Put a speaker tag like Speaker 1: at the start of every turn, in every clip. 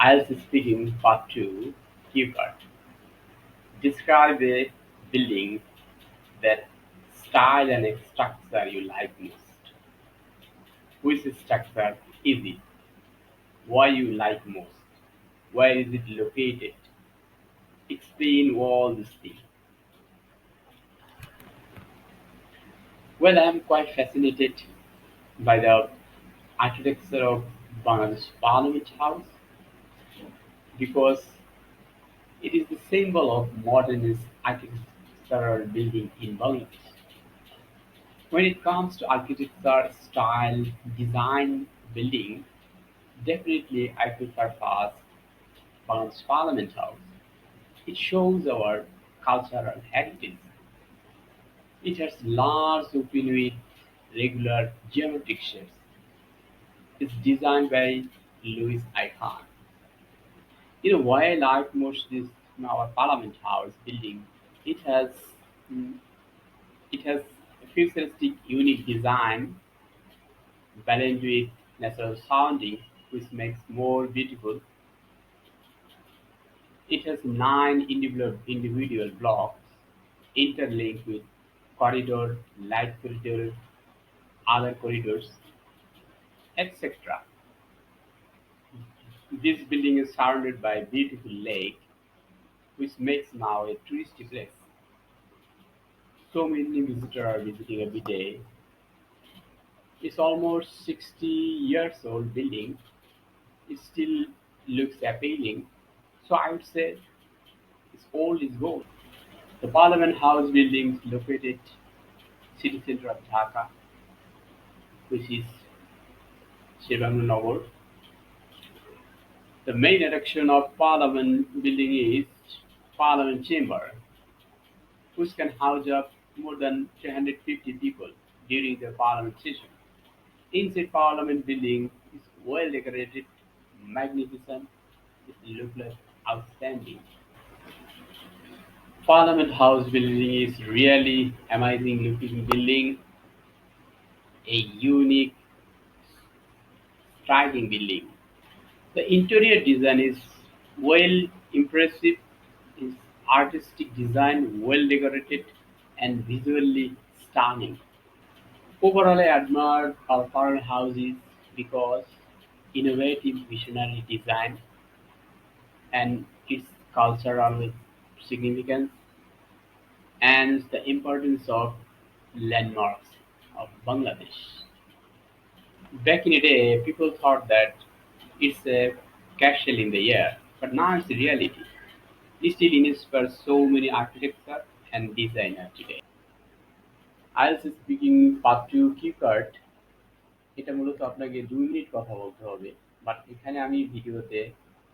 Speaker 1: IELTS Speaking Part 2 Keyword. Describe a building that style and structure you like most. Which structure is it? Why you like most? Where is it located? Explain all these things. Well, I am quite fascinated by the architecture of Bangladesh Parliament House because it is the symbol of modernist architectural building in Bangladesh. When it comes to architecture, style, design, building, definitely I prefer first Bangladesh Parliament House. It shows our cultural heritage. It has large open with regular geometric shapes. It's designed by Louis Icahn. Why I like most this our Parliament House building? It has mm, it has a futuristic, unique design balanced with natural sounding, which makes more beautiful. It has nine individual blocks interlinked with corridor, light corridor, other corridors, etc. This building is surrounded by a beautiful lake, which makes now a touristy place. So many visitors are visiting every day. It's almost 60 years old building. It still looks appealing. So I would say it's old is gold. The Parliament House building is located city center of Dhaka, which is Shirvananagar. The main attraction of Parliament building is Parliament Chamber, which can house up more than 350 people during the Parliament session. Inside Parliament building is well decorated, magnificent, it looks like outstanding. Parliament House building is really amazing looking building, a unique, striking building. The interior design is well impressive, is artistic design, well decorated and visually stunning. Overall, I admire our foreign houses because innovative visionary design and its cultural significance and the importance of landmarks of Bangladesh. Back in the day, people thought that it's a castle in the air, but now it's a reality. It still inspires so many architecture and designer today. IELTS speaking part two কিকার্ট এটা মূলত আপনাকে 2 minute কথা বলতে হবে but এখানে আমি ভিডিওতে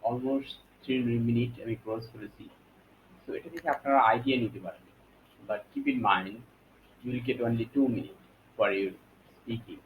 Speaker 1: অলমোস্ট 3 মিনিট আমি ক্রস করেছি তো এটা থেকে আপনারা আইডিয়া নিতে পারেন but keep in mind you will get only 2 minute for your speaking